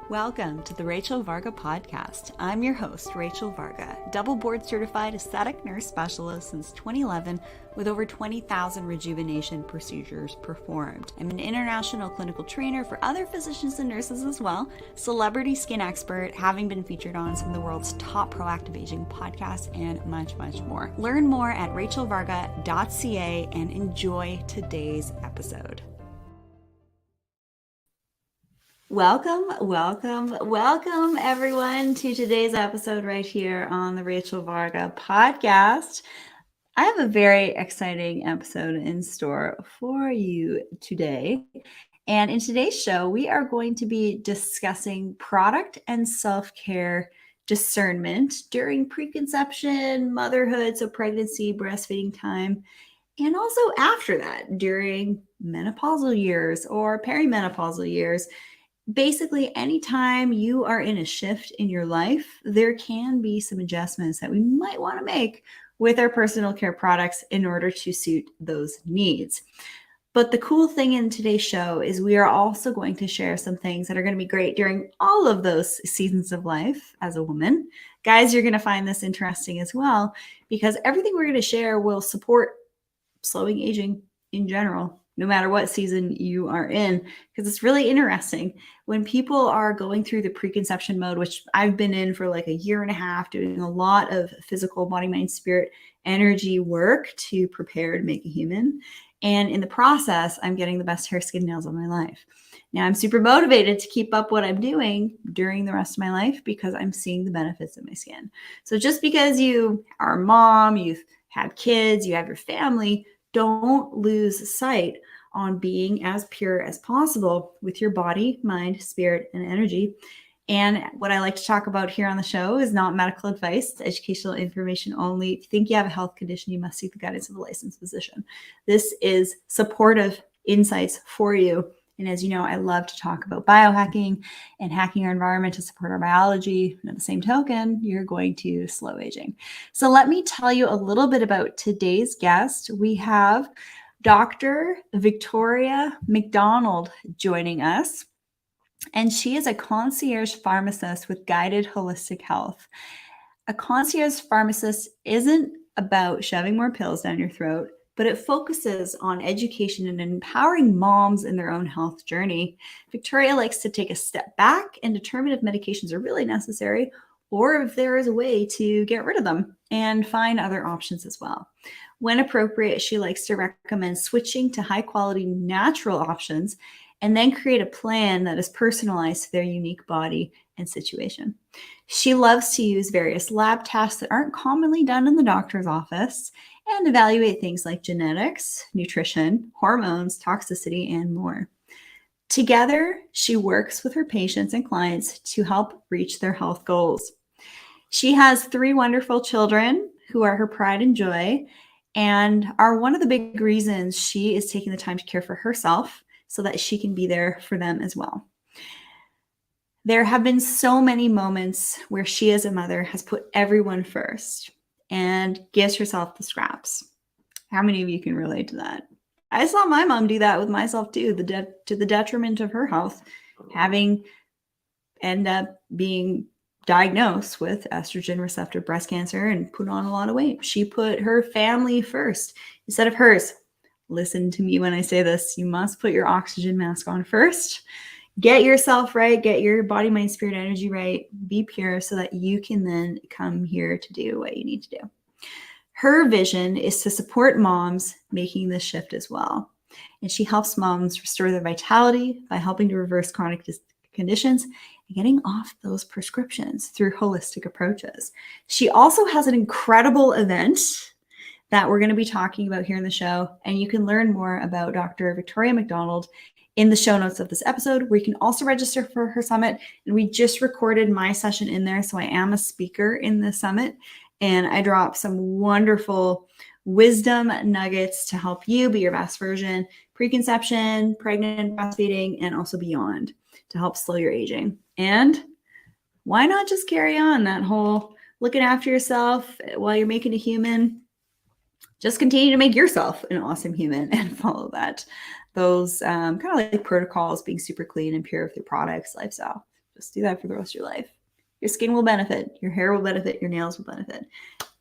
Welcome to the Rachel Varga podcast. I'm your host, Rachel Varga, double board certified aesthetic nurse specialist since 2011 with over 20,000 rejuvenation procedures performed. I'm an international clinical trainer for other physicians and nurses as well, celebrity skin expert, having been featured on some of the world's top proactive aging podcasts, and much, much more. Learn more at rachelvarga.ca and enjoy today's episode. Welcome everyone to today's episode right here on the Rachel Varga podcast. I have a very exciting episode in store for you today. And in today's show, we are going to be discussing product and self-care discernment during preconception, motherhood, so pregnancy, breastfeeding time, and also after that, during menopausal years or perimenopausal years. Basically, anytime you are in a shift in your life, there can be some adjustments that we might want to make with our personal care products in order to suit those needs. But the cool thing in today's show is we are also going to share some things that are going to be great during all of those seasons of life as a woman. Guys, you're going to find this interesting as well, because everything we're going to share will support slowing aging in general, no matter what season you are in, because it's really interesting. When people are going through the preconception mode, which I've been in for like a year and a half, doing a lot of physical body, mind, spirit, energy work to prepare to make a human. And in the process, I'm getting the best hair, skin, nails of my life. Now I'm super motivated to keep up what I'm doing during the rest of my life because I'm seeing the benefits of my skin. So just because you are a mom, you've had kids, you have your family, don't lose sight on being as pure as possible with your body, mind, spirit, and energy. And what I like to talk about here on the show is not medical advice, it's educational information only. If you think you have a health condition, you must seek the guidance of a licensed physician. This is supportive insights for you. And as you know, I love to talk about biohacking and hacking our environment to support our biology. And at the same token, you're going to slow aging. So let me tell you a little bit about today's guest. We have Dr. Victoria McDonald joining us. And she is a concierge pharmacist with Guided Holistic Health. A concierge pharmacist isn't about shoving more pills down your throat, but it focuses on education and empowering moms in their own health journey. Victoria likes to take a step back and determine if medications are really necessary or if there is a way to get rid of them and find other options as well. When appropriate, she likes to recommend switching to high-quality natural options and then create a plan that is personalized to their unique body and situation. She loves to use various lab tests that aren't commonly done in the doctor's office and evaluate things like genetics, nutrition, hormones, toxicity, and more. Together, she works with her patients and clients to help reach their health goals. She has 3 wonderful children who are her pride and joy and are one of the big reasons she is taking the time to care for herself so that she can be there for them as well. There have been so many moments where she as a mother has put everyone first and gives herself the scraps. How many of you can relate to that? I saw my mom do that with myself too, to the detriment of her health, having end up being diagnosed with estrogen receptor breast cancer and put on a lot of weight. She put her family first instead of hers. Listen to me when I say this. You must put your oxygen mask on first. Get yourself right. Get your body, mind, spirit, energy right. Be pure so that you can then come here to do what you need to do. Her vision is to support moms making this shift as well. And she helps moms restore their vitality by helping to reverse chronic conditions and getting off those prescriptions through holistic approaches. She also has an incredible event that we're going to be talking about here in the show. And you can learn more about Dr. Victoria McDonald in the show notes of this episode, where you can also register for her summit. And we just recorded my session in there. So I am a speaker in the summit and I drop some wonderful wisdom nuggets to help you be your best version, preconception, pregnant, breastfeeding, and also beyond to help slow your aging. And why not just carry on that whole looking after yourself while you're making a human? Just continue to make yourself an awesome human and follow that. Those kind of like protocols, being super clean and pure with your products, lifestyle. Just do that for the rest of your life. Your skin will benefit, your hair will benefit, your nails will benefit.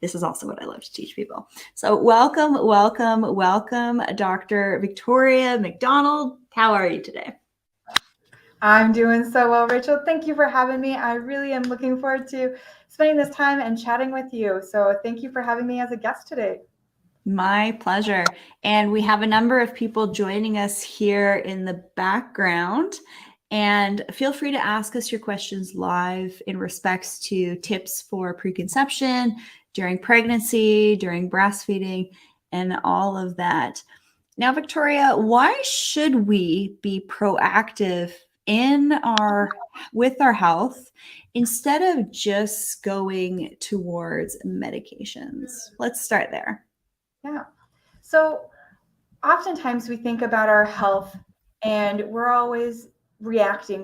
This is also what I love to teach people. So welcome, Dr. Victoria McDonald. How are you today? I'm doing so well, Rachel. Thank you for having me. I really am looking forward to spending this time and chatting with you. So thank you for having me as a guest today. My pleasure. And we have a number of people joining us here in the background. And feel free to ask us your questions live in respects to tips for preconception, during pregnancy, during breastfeeding, and all of that. Now, Victoria, why should we be proactive with our health instead of just going towards medications? Let's start there. Yeah. So oftentimes we think about our health and we're always reacting.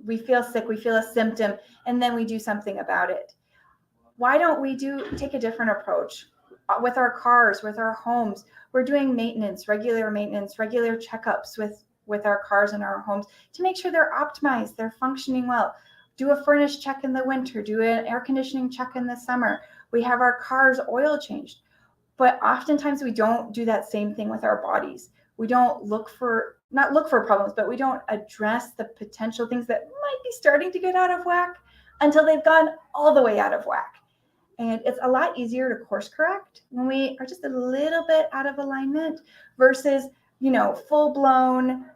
We feel sick, we feel a symptom, and then we do something about it. Why don't we take a different approach with our cars, with our homes? We're doing regular checkups with our cars and our homes to make sure they're optimized, they're functioning well. Do a furnace check in the winter, do an air conditioning check in the summer. We have our cars oil changed. But oftentimes we don't do that same thing with our bodies. We don't not look for problems, but we don't address the potential things that might be starting to get out of whack until they've gone all the way out of whack. And it's a lot easier to course correct when we are just a little bit out of alignment versus, full blown,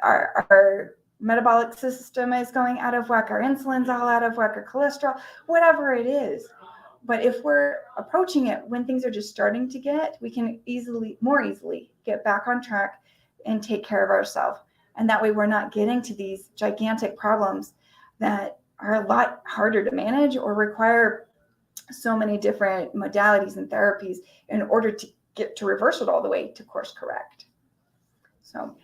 our metabolic system is going out of whack, our insulin's all out of whack, our cholesterol, whatever it is. But if we're approaching it when things are just starting to we can more easily get back on track and take care of ourselves. And that way we're not getting to these gigantic problems that are a lot harder to manage or require so many different modalities and therapies in order to get to reverse it all the way to course correct. So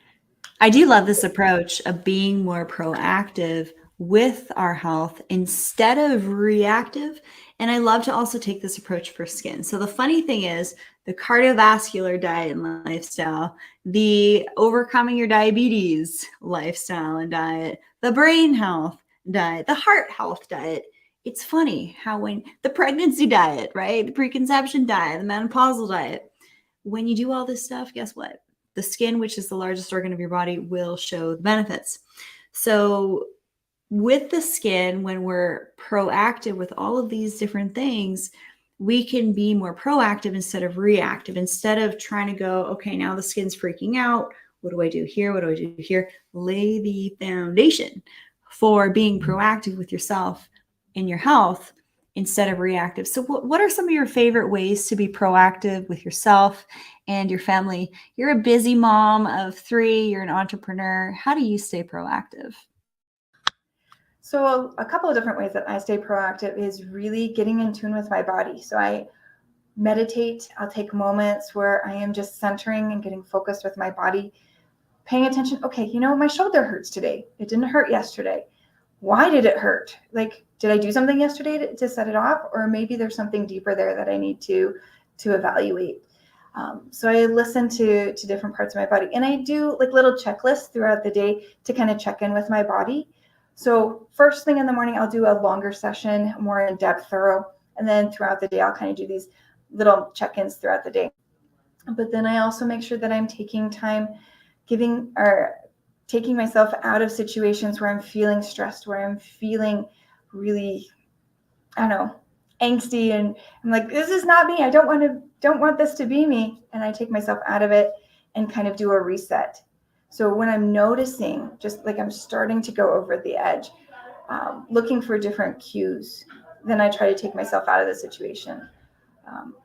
I do love this approach of being more proactive with our health instead of reactive. And I love to also take this approach for skin. So the funny thing is the cardiovascular diet and lifestyle, the overcoming your diabetes lifestyle and diet, the brain health diet, the heart health diet. It's funny how when the pregnancy diet, right? The preconception diet, the menopausal diet, when you do all this stuff, guess what? The skin, which is the largest organ of your body, will show the benefits. So with the skin, when we're proactive with all of these different things, we can be more proactive instead of reactive. Instead of trying to go, okay, now the skin's freaking out. What do I do here? What do I do here? Lay the foundation for being proactive with yourself and your health instead of reactive. So what are some of your favorite ways to be proactive with yourself and your family? You're a busy mom of 3, you're an entrepreneur. How do you stay proactive? So a couple of different ways that I stay proactive is really getting in tune with my body. So I meditate. I'll take moments where I am just centering and getting focused with my body, paying attention. Okay, my shoulder hurts today. It didn't hurt yesterday. Why did it hurt? Did I do something yesterday to set it off? Or maybe there's something deeper there that I need to evaluate. So I listen to different parts of my body, and I do little checklists throughout the day to kind of check in with my body. So first thing in the morning, I'll do a longer session, more in-depth, thorough. And then throughout the day, I'll kind of do these little check-ins throughout the day. But then I also make sure that I'm taking time taking myself out of situations where I'm feeling stressed, where I'm feeling really, angsty. And I'm like, this is not me. I don't want this to be me. And I take myself out of it and kind of do a reset. So when I'm noticing, just I'm starting to go over the edge, looking for different cues, then I try to take myself out of the situation.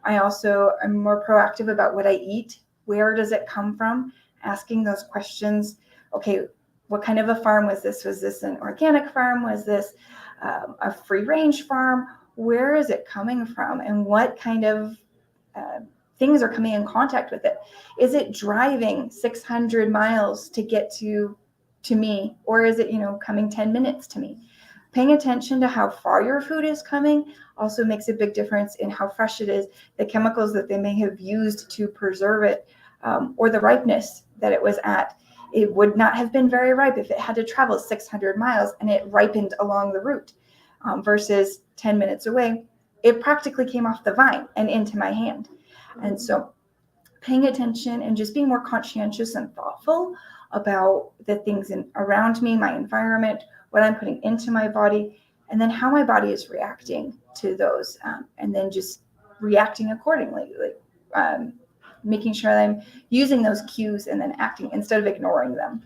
I also am more proactive about what I eat. Where does it come from? Asking those questions. Okay, what kind of a farm was this? Was this an organic farm? Was this a free range farm? Where is it coming from? And what kind of things are coming in contact with it? Is it driving 600 miles to get to me? Or is it, coming 10 minutes to me? Paying attention to how far your food is coming also makes a big difference in how fresh it is, the chemicals that they may have used to preserve it, or the ripeness that it was at. It would not have been very ripe if it had to travel 600 miles and it ripened along the route, versus 10 minutes away. It practically came off the vine and into my hand. And so paying attention and just being more conscientious and thoughtful about the things around me, my environment, what I'm putting into my body, and then how my body is reacting to those, and then just reacting accordingly, like making sure that I'm using those cues and then acting instead of ignoring them.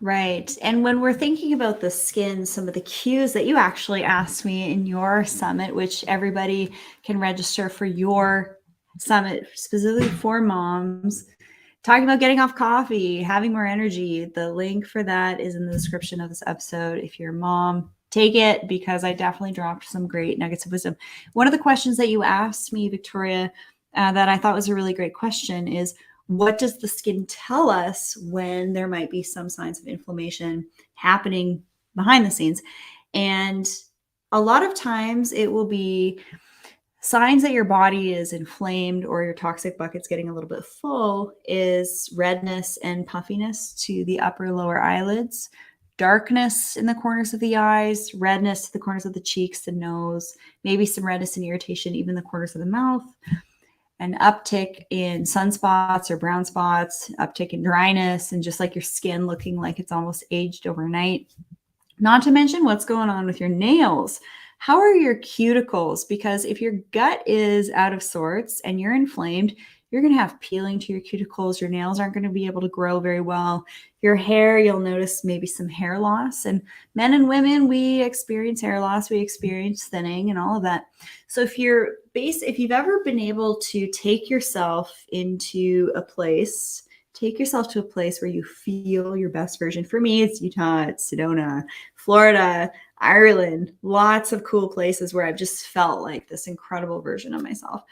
Right. And when we're thinking about the skin, some of the cues that you actually asked me in your summit, which everybody can register for your summit specifically for moms, talking about getting off coffee, having more energy. The link for that is in the description of this episode. If you're a mom, take it, because I definitely dropped some great nuggets of wisdom. One of the questions that you asked me, Victoria, that I thought was a really great question is, what does the skin tell us when there might be some signs of inflammation happening behind the scenes? And a lot of times it will be signs that your body is inflamed or your toxic bucket's getting a little bit full is redness and puffiness to the upper lower eyelids, darkness in the corners of the eyes, redness to the corners of the cheeks, the nose, maybe some redness and irritation, even the corners of the mouth, an uptick in sunspots or brown spots, uptick in dryness, and just like your skin looking like it's almost aged overnight. Not to mention what's going on with your nails. How are your cuticles? Because if your gut is out of sorts and you're inflamed, you're going to have peeling to your cuticles. Your nails aren't going to be able to grow very well. Your hair, you'll notice maybe some hair loss. And men and women, we experience hair loss, we experience thinning and all of that. So if you've ever been able to take yourself to a place where you feel your best version. For me, it's Utah, it's Sedona, Florida, Ireland, lots of cool places where I've just felt like this incredible version of myself.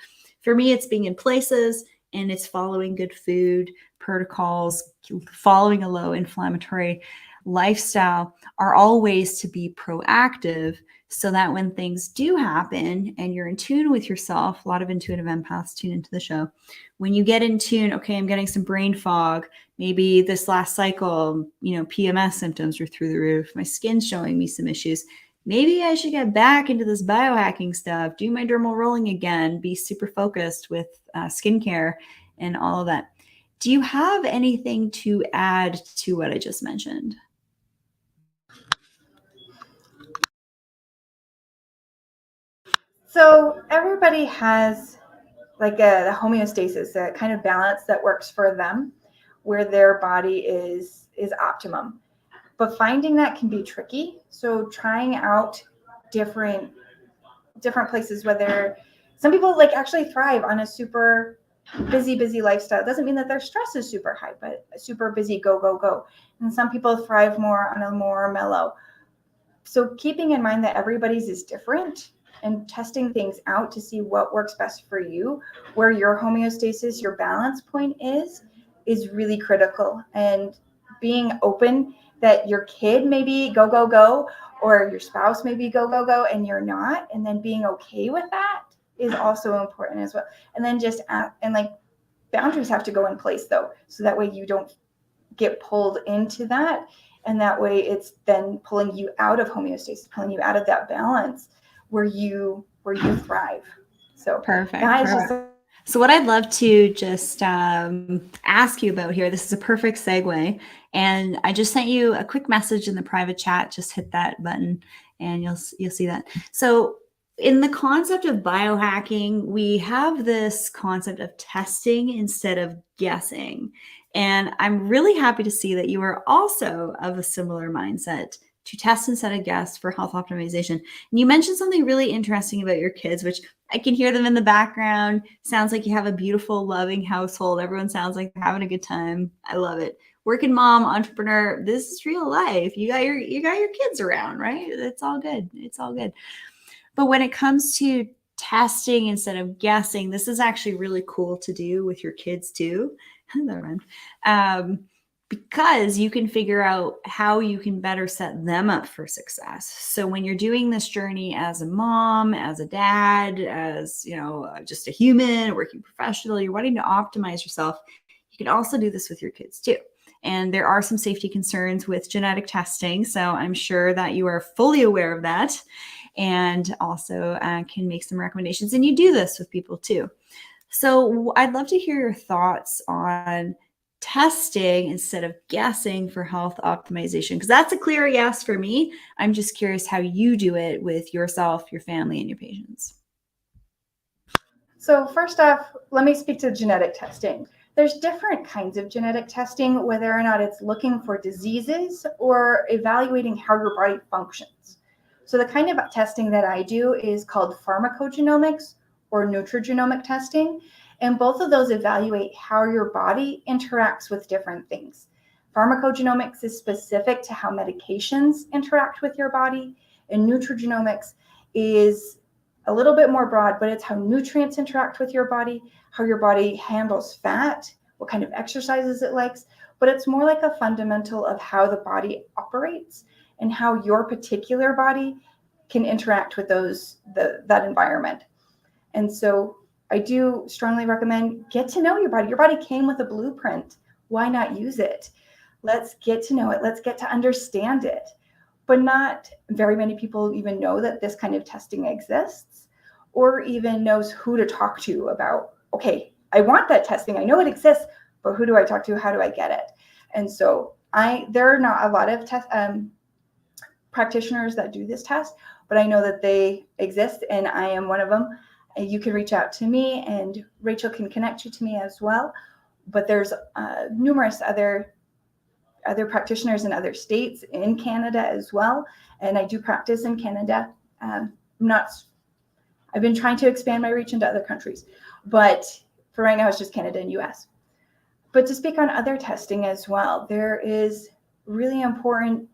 For me, it's being in places and it's following good food protocols, following a low inflammatory lifestyle are all ways to be proactive so that when things do happen and you're in tune with yourself, a lot of intuitive empaths tune into the show. When you get in tune, okay, I'm getting some brain fog. Maybe this last cycle, PMS symptoms are through the roof. My skin's showing me some issues. Maybe I should get back into this biohacking stuff, do my dermal rolling again, be super focused with skincare and all of that. Do you have anything to add to what I just mentioned? So everybody has like the homeostasis, that kind of balance that works for them, where their body is optimum. But finding that can be tricky. So trying out different places, whether some people like actually thrive on a super busy lifestyle. It doesn't mean that their stress is super high, but a super busy go. And some people thrive more on a more mellow. So keeping in mind that everybody's is different and testing things out to see what works best for you, where your homeostasis, your balance point is really critical. And being open that your kid may be go, or your spouse may be go, and you're not, and then being okay with that is also important as well. And then boundaries have to go in place though, so that way you don't get pulled into that. And that way it's then pulling you out of homeostasis, pulling you out of that balance where you thrive. So perfect. So what I'd love to just ask you about here, this is a perfect segue. And I just sent you a quick message in the private chat. Just hit that button and you'll see that. So in the concept of biohacking, we have this concept of testing instead of guessing. And I'm really happy to see that you are also of a similar mindset to test instead of guess for health optimization. And you mentioned something really interesting about your kids, which I can hear them in the background. Sounds like you have a beautiful, loving household. Everyone sounds like they're having a good time. I love it. Working mom, entrepreneur, this is real life. You got your kids around, right? It's all good. It's all good. But when it comes to testing instead of guessing, this is actually really cool to do with your kids too. Because you can figure out how you can better set them up for success. So when you're doing this journey as a mom, as a dad, as just a human, a working professional, you're wanting to optimize yourself, you can also do this with your kids too. And there are some safety concerns with genetic testing. So I'm sure that you are fully aware of that, and also can make some recommendations. And you do this with people too. So I'd love to hear your thoughts on testing instead of guessing for health optimization, because that's a clear yes for me. I'm just curious how you do it with yourself, your family, and your patients. So first off, let me speak to genetic testing. There's different kinds of genetic testing, whether or not it's looking for diseases or evaluating how your body functions. So the kind of testing that I do is called pharmacogenomics or nutrigenomic testing. And both of those evaluate how your body interacts with different things. Pharmacogenomics is specific to how medications interact with your body, and nutrigenomics is a little bit more broad, but it's how nutrients interact with your body, how your body handles fat, what kind of exercises it likes, but it's more like a fundamental of how the body operates and how your particular body can interact with that environment. And so I do strongly recommend get to know your body. Your body came with a blueprint. Why not use it? Let's get to know it. Let's get to understand it. But not very many people even know that this kind of testing exists, or even knows who to talk to about, okay, I want that testing. I know it exists, but who do I talk to? How do I get it? And so there are not a lot of practitioners that do this test, but I know that they exist, and I am one of them. And you can reach out to me, and Rachel can connect you to me as well. But there's numerous other practitioners in other states, in Canada as well. And I do practice in Canada. I've been trying to expand my reach into other countries, but for right now, it's just Canada and US. But to speak on other testing as well, there is really important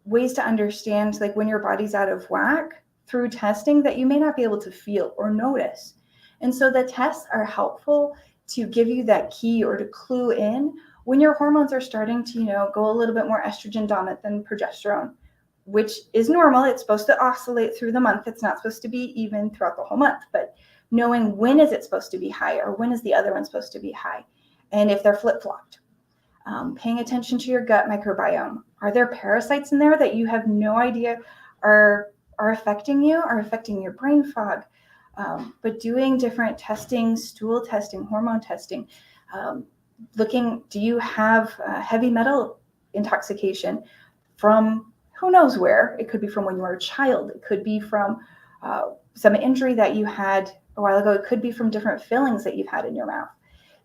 ways to understand, like when your body's out of whack through testing that you may not be able to feel or notice. And so the tests are helpful to give you that key or to clue in when your hormones are starting to, go a little bit more estrogen dominant than progesterone, which is normal. It's supposed to oscillate through the month. It's not supposed to be even throughout the whole month, but knowing when is it supposed to be high or when is the other one supposed to be high, and if they're flip-flopped. Paying attention to your gut microbiome. Are there parasites in there that you have no idea are affecting you, are affecting your brain fog? But doing different testing, stool testing, hormone testing, looking, do you have heavy metal intoxication from who knows where? It could be from when you were a child. It could be from some injury that you had a while ago. It could be from different fillings that you've had in your mouth.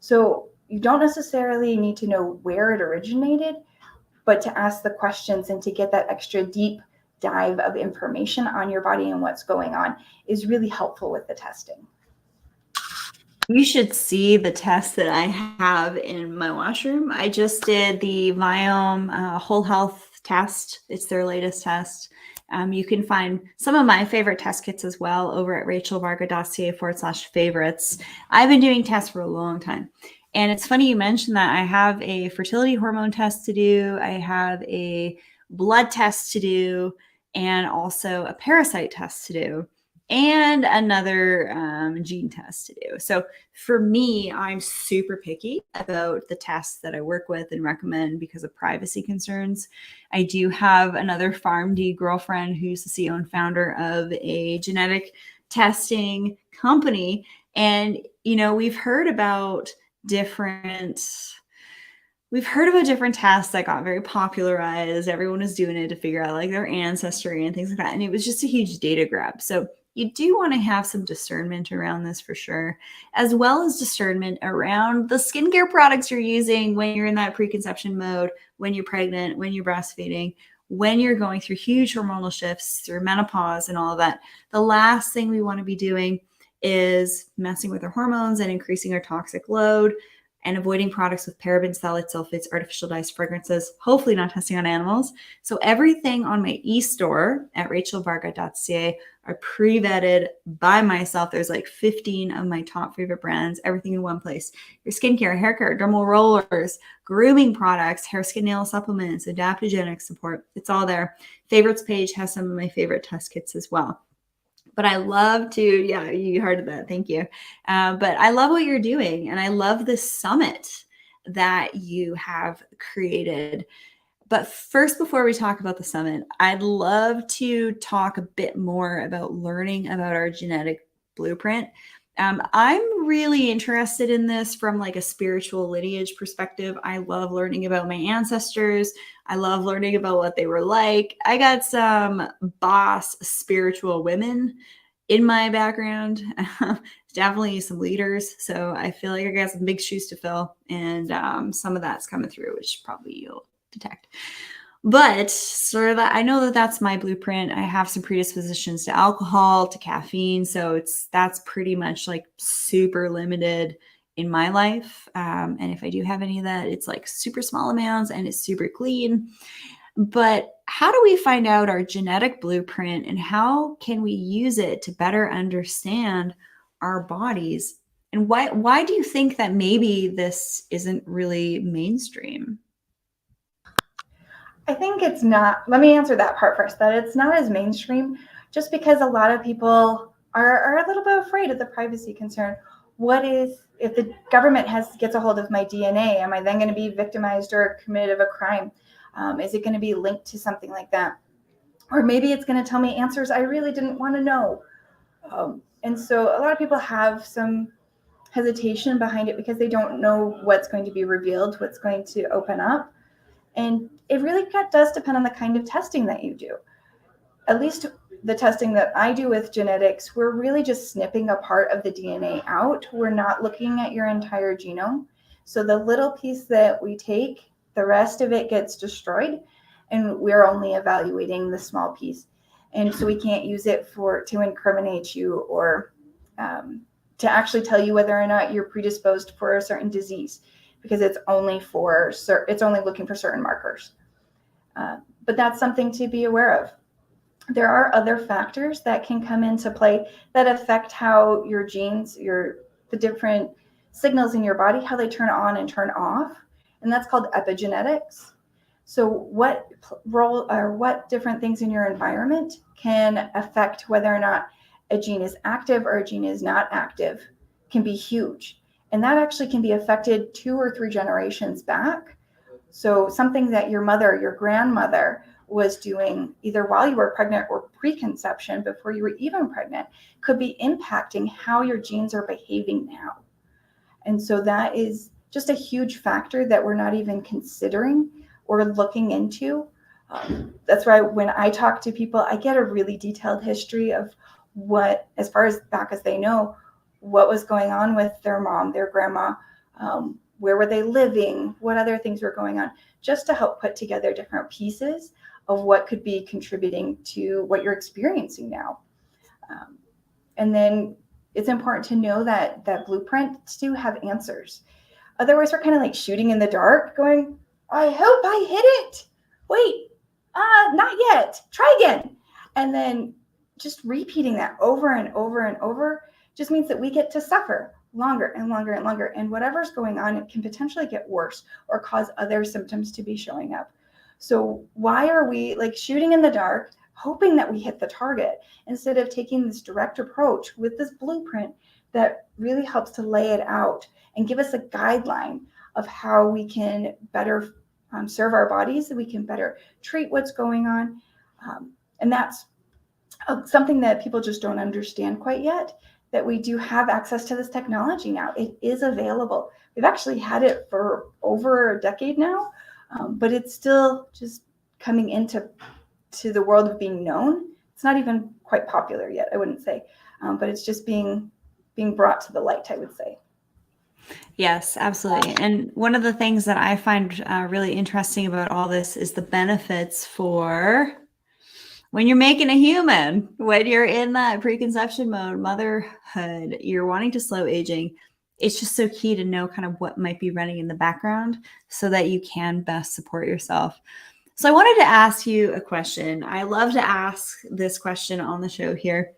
So you don't necessarily need to know where it originated, but to ask the questions and to get that extra deep dive of information on your body and what's going on is really helpful with the testing. You should see the test that I have in my washroom. I just did the Viome Whole Health test. It's their latest test. You can find some of my favorite test kits as well over at rachelvarga.ca/favorites. I've been doing tests for a long time. And it's funny you mentioned that. I have a fertility hormone test to do. I have a blood test to do, and also a parasite test to do, and another gene test to do. So for me, I'm super picky about the tests that I work with and recommend because of privacy concerns. I do have another PharmD girlfriend who's the CEO and founder of a genetic testing company. And, we've heard about different tests that got very popularized. Everyone was doing it to figure out like their ancestry and things like that. And it was just a huge data grab. So you do want to have some discernment around this for sure, as well as discernment around the skincare products you're using when you're in that preconception mode, when you're pregnant, when you're breastfeeding, when you're going through huge hormonal shifts through menopause and all of that. The last thing we want to be doing is messing with our hormones and increasing our toxic load, and avoiding products with parabens, phthalates, sulfates, artificial dyes, fragrances, hopefully not testing on animals. So everything on my e-store at rachelvarga.ca are pre-vetted by myself. There's like 15 of my top favorite brands, everything in one place. Your skincare, hair care, dermal rollers, grooming products, hair, skin, nail supplements, adaptogenic support. It's all there. Favorites page has some of my favorite test kits as well. But I love to, you heard that. Thank you. But I love what you're doing. And I love this summit that you have created. But first, before we talk about the summit, I'd love to talk a bit more about learning about our genetic blueprint. I'm really interested in this from like a spiritual lineage perspective. I love learning about my ancestors. I love learning about what they were like. I got some boss spiritual women in my background, definitely some leaders. So I feel like I got some big shoes to fill, and some of that's coming through, which probably you'll detect. But sort of, I know that that's my blueprint. I have some predispositions to alcohol, to caffeine, so that's pretty much like super limited in my life. And if I do have any of that, it's like super small amounts and it's super clean. But how do we find out our genetic blueprint, and how can we use it to better understand our bodies? And why do you think that maybe this isn't really mainstream? I think it's not. Let me answer that part first, that it's not as mainstream just because a lot of people are a little bit afraid of the privacy concern. What if the government gets a hold of my DNA? Am I then going to be victimized or committed a crime? Is it going to be linked to something like that? Or maybe it's going to tell me answers I really didn't want to know. And so a lot of people have some hesitation behind it because they don't know what's going to be revealed, what's going to open up. And it really does depend on the kind of testing that you do. At least the testing that I do with genetics, we're really just snipping a part of the DNA out. We're not looking at your entire genome. So the little piece that we take, the rest of it gets destroyed, and we're only evaluating the small piece. And so we can't use it to incriminate you or to actually tell you whether or not you're predisposed for a certain disease, because it's only looking for certain markers. But that's something to be aware of. There are other factors that can come into play that affect how your genes, the different signals in your body, how they turn on and turn off. And that's called epigenetics. So what role or what different things in your environment can affect whether or not a gene is active or a gene is not active can be huge. And that actually can be affected 2 or 3 generations back. So something that your mother or your grandmother was doing either while you were pregnant or preconception, before you were even pregnant, could be impacting how your genes are behaving now. And so that is just a huge factor that we're not even considering or looking into. That's why when I talk to people, I get a really detailed history of what, as far as back as they know, what was going on with their mom, their grandma, where were they living, what other things were going on, just to help put together different pieces of what could be contributing to what you're experiencing now. And then it's important to know that blueprints do have answers. Otherwise, we're kind of like shooting in the dark, going, I hope I hit it. Wait, not yet. Try again. And then just repeating that over and over and over just means that we get to suffer longer and longer and longer. And whatever's going on, it can potentially get worse or cause other symptoms to be showing up. So why are we like shooting in the dark, hoping that we hit the target, instead of taking this direct approach with this blueprint that really helps to lay it out and give us a guideline of how we can better serve our bodies, that we can better treat what's going on. And that's something that people just don't understand quite yet, that we do have access to this technology now. It is available. We've actually had it for over a decade now, but it's still just coming into the world of being known. It's not even quite popular yet, I wouldn't say, but it's just being brought to the light, I would say. Yes, absolutely. And one of the things that I find really interesting about all this is the benefits for when you're making a human, when you're in that preconception mode, motherhood, you're wanting to slow aging. It's just so key to know kind of what might be running in the background so that you can best support yourself. So I wanted to ask you a question. I love to ask this question on the show here.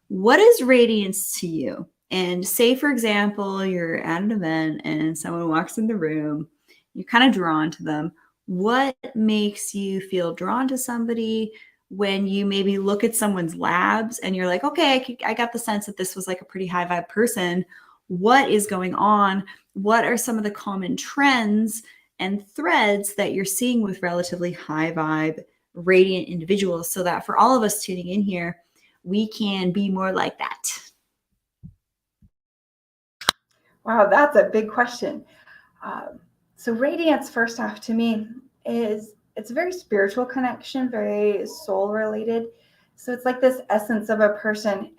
What is radiance to you? And say, for example, you're at an event and someone walks in the room, you're kind of drawn to them. What makes you feel drawn to somebody when you maybe look at someone's labs and you're like, okay, I got the sense that this was like a pretty high vibe person? what is going on, what are some of the common trends and threads that you're seeing with relatively high vibe, radiant individuals, so that for all of us tuning in here, we can be more like that. Wow, that's a big question. So radiance, first off, to me, it's a very spiritual connection, very soul related. So it's like this essence of a person,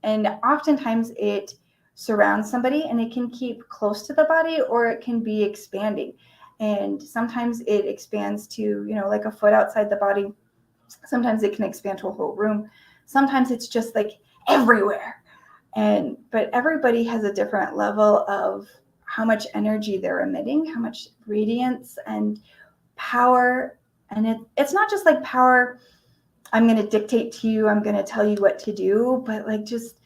and oftentimes it surrounds somebody, and it can keep close to the body, or it can be expanding. And sometimes it expands to, like a foot outside the body. Sometimes it can expand to a whole room. Sometimes it's just like everywhere. But everybody has a different level of how much energy they're emitting, how much radiance and power. And it's not just like power, I'm going to dictate to you, I'm going to tell you what to do, but like just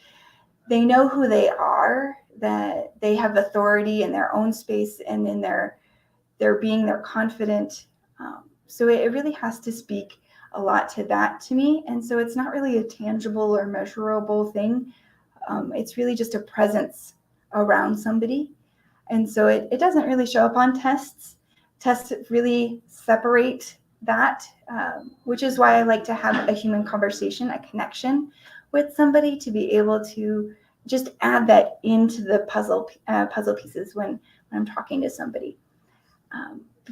they know who they are, that they have authority in their own space and in their being, they're confident. So it really has to speak a lot to that to me. And so it's not really a tangible or measurable thing. It's really just a presence around somebody. And so it doesn't really show up on tests. Tests really separate that, which is why I like to have a human conversation, a connection with somebody, to be able to just add that into the puzzle pieces when I'm talking to somebody.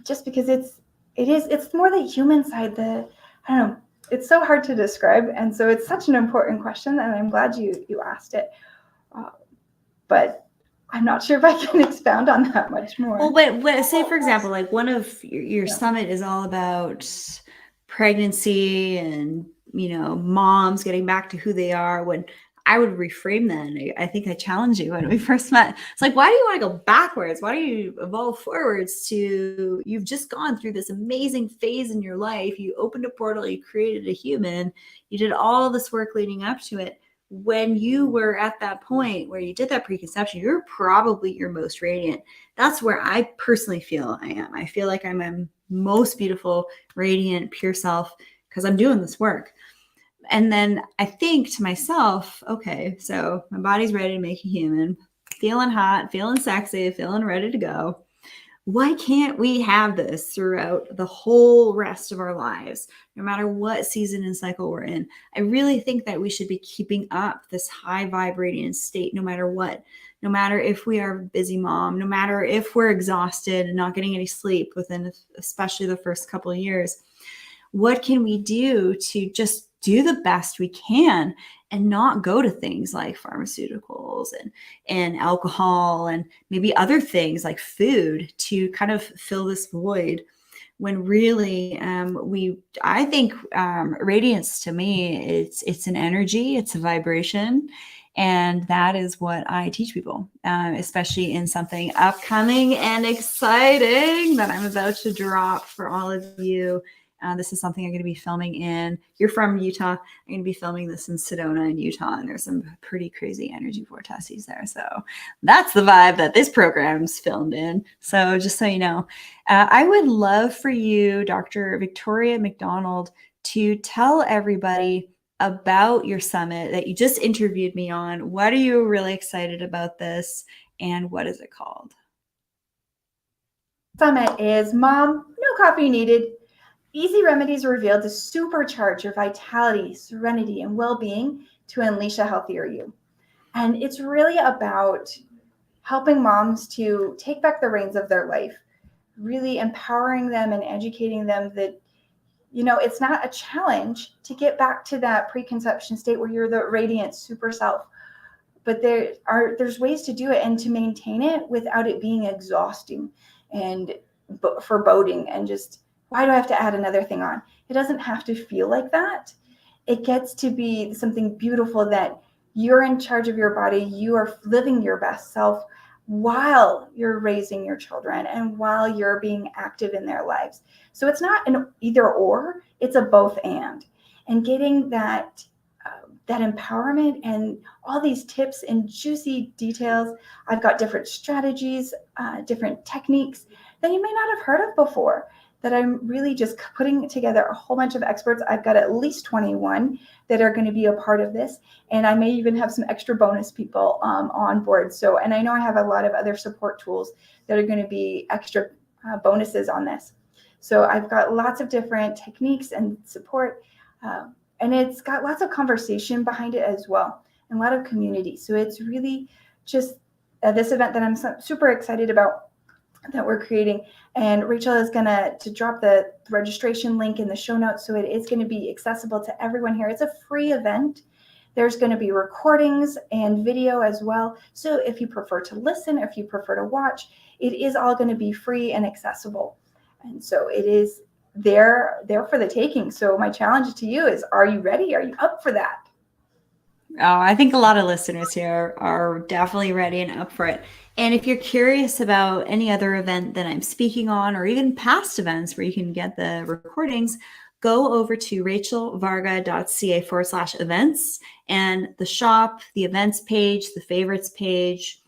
Just because it's more the human side. I don't know. It's so hard to describe, and so it's such an important question, and I'm glad you asked it. But I'm not sure if I can expound on that much more. Well, but say for example, like one of your summit is all about pregnancy and moms getting back to who they are. When I would reframe that, I think I challenged you when we first met. It's like, why do you want to go backwards? Why do you evolve forwards? You've just gone through this amazing phase in your life. You opened a portal, you created a human, you did all this work leading up to it. When you were at that point where you did that preconception, you're probably your most radiant. That's where I personally feel I am. I feel like I'm my most beautiful, radiant, pure self because I'm doing this work. And then I think to myself, okay, so my body's ready to make a human, feeling hot, feeling sexy, feeling ready to go. Why can't we have this throughout the whole rest of our lives, no matter what season and cycle we're in? I really think that we should be keeping up this high vibrating state, no matter what, no matter if we are a busy mom, no matter if we're exhausted and not getting any sleep within, especially the first couple of years. What can we do to just do the best we can and not go to things like pharmaceuticals and alcohol and maybe other things like food to kind of fill this void, when really I think radiance to me, it's an energy, it's a vibration. And that is what I teach people, especially in something upcoming and exciting that I'm about to drop for all of you. This is something I'm going to be filming in. You're from Utah. I'm going to be filming this in Sedona in Utah, and there's some pretty crazy energy vortices there. So that's the vibe that this program's filmed in. So just so you know, I would love for you, Dr. Victoria McDonald, to tell everybody about your summit that you just interviewed me on. What are you really excited about this, and what is it called? Summit is Mom, no coffee needed. Easy remedies revealed to supercharge your vitality, serenity, and well-being to unleash a healthier you. And it's really about helping moms to take back the reins of their life, really empowering them and educating them that, it's not a challenge to get back to that preconception state where you're the radiant super self. But there's ways to do it and to maintain it without it being exhausting and foreboding and just, why do I have to add another thing on? It doesn't have to feel like that. It gets to be something beautiful that you're in charge of your body. You are living your best self while you're raising your children and while you're being active in their lives. So it's not an either or, it's a both and getting that empowerment and all these tips and juicy details. I've got different strategies, different techniques that you may not have heard of before, that I'm really just putting together a whole bunch of experts. I've got at least 21 that are going to be a part of this. And I may even have some extra bonus people on board. So, and I know I have a lot of other support tools that are going to be extra bonuses on this. So I've got lots of different techniques and support. And it's got lots of conversation behind it as well, and a lot of community. So it's really just this event that I'm super excited about that we're creating. And Rachel is going to drop the registration link in the show notes. So it is going to be accessible to everyone here. It's a free event. There's going to be recordings and video as well. So if you prefer to listen, if you prefer to watch, it is all going to be free and accessible. And so it is there for the taking. So my challenge to you is, are you ready? Are you up for that? Oh, I think a lot of listeners here are definitely ready and up for it. And if you're curious about any other event that I'm speaking on, or even past events where you can get the recordings, go over to rachelvarga.ca/events, and the shop, the events page, the favorites page,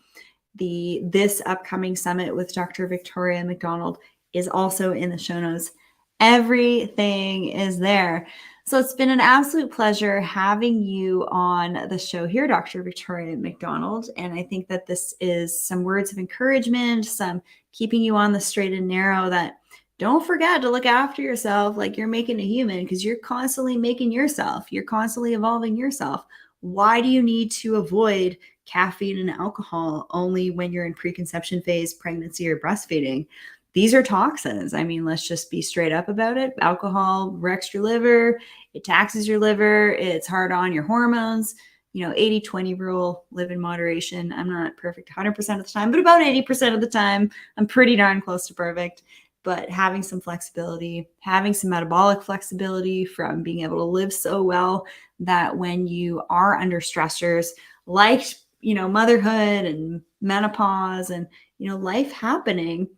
this upcoming summit with Dr. Victoria McDonald is also in the show notes. Everything is there. So it's been an absolute pleasure having you on the show here, Dr. Victoria McDonald. And I think that this is some words of encouragement, some keeping you on the straight and narrow, that don't forget to look after yourself like you're making a human, because you're constantly making yourself. You're constantly evolving yourself. Why do you need to avoid caffeine and alcohol only when you're in preconception phase, pregnancy, or breastfeeding? These are toxins. I mean, let's just be straight up about it. Alcohol wrecks your liver. It taxes your liver. It's hard on your hormones. 80-20 rule, live in moderation. I'm not perfect 100% of the time, but about 80% of the time, I'm pretty darn close to perfect. But having some flexibility, having some metabolic flexibility from being able to live so well that when you are under stressors like, motherhood and menopause and, life happening,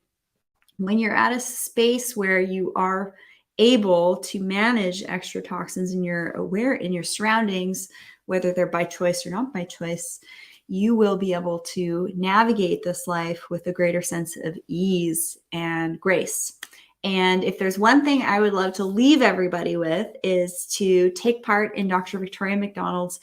when you're at a space where you are able to manage extra toxins and you're aware in your surroundings, whether they're by choice or not by choice, you will be able to navigate this life with a greater sense of ease and grace. And if there's one thing I would love to leave everybody with, is to take part in Dr. Victoria McDonald's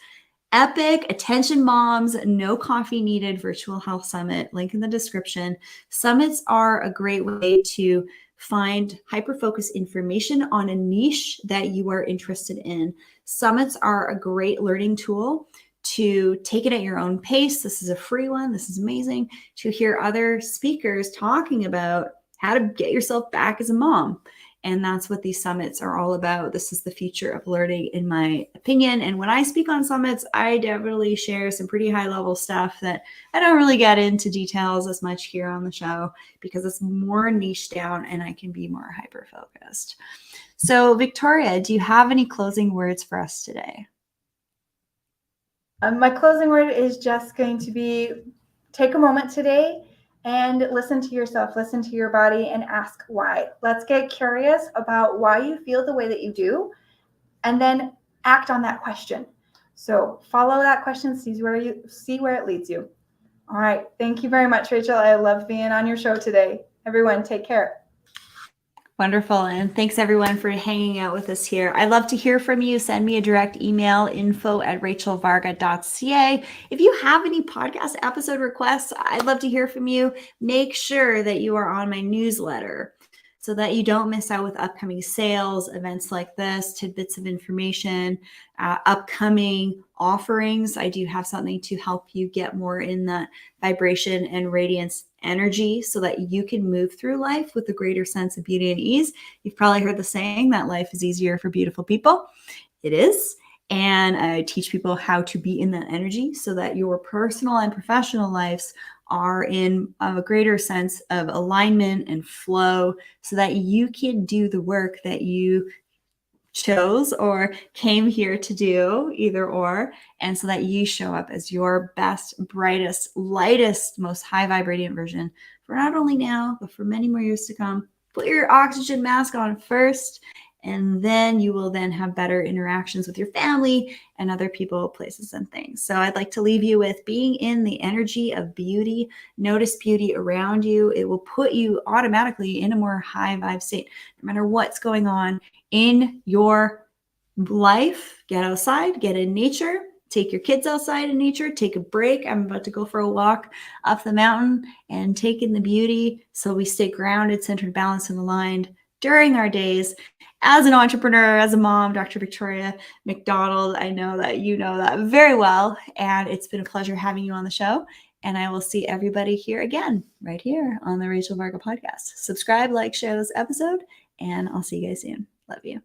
epic Attention Moms, no coffee needed virtual health summit. Link in the description. Summits are a great way to find hyper-focused information on a niche that you are interested in. Summits are a great learning tool to take it at your own pace. This is a free one. This is amazing to hear other speakers talking about how to get yourself back as a mom. And that's what these summits are all about. This is the future of learning, in my opinion. And when I speak on summits, I definitely share some pretty high level stuff that I don't really get into details as much here on the show, because it's more niche down and I can be more hyper focused. So Victoria, do you have any closing words for us today? My closing word is just going to be, take a moment today and listen to yourself, listen to your body, and ask why. Let's get curious about why you feel the way that you do, and then act on that question. So follow that question, see where it leads you. All right. Thank you very much, Rachel. I love being on your show today. Everyone, take care. Wonderful. And thanks everyone for hanging out with us here. I'd love to hear from you. Send me a direct email, info@rachelvarga.ca. If you have any podcast episode requests, I'd love to hear from you. Make sure that you are on my newsletter so that you don't miss out with upcoming sales, events like this, tidbits of information, upcoming offerings. I do have something to help you get more in that vibration and radiance energy so that you can move through life with a greater sense of beauty and ease. You've probably heard the saying that life is easier for beautiful people. It is. And I teach people how to be in that energy so that your personal and professional lives are in a greater sense of alignment and flow, so that you can do the work that you chose or came here to do, either or, and so that you show up as your best, brightest, lightest, most high vibrating version for not only now, but for many more years to come. Put your oxygen mask on first And then you will then have better interactions with your family and other people, places, and things. So I'd like to leave you with being in the energy of beauty. Notice beauty around you. It will put you automatically in a more high vibe state, no matter what's going on in your life. Get outside, get in nature, take your kids outside in nature, take a break. I'm about to go for a walk up the mountain and take in the beauty so we stay grounded, centered, balanced, and aligned during our days. As an entrepreneur, as a mom, Dr. Victoria McDonald, I know that you know that very well. And it's been a pleasure having you on the show. And I will see everybody here again, right here on the Rachel Varga podcast. Subscribe, like, share this episode, and I'll see you guys soon. Love you.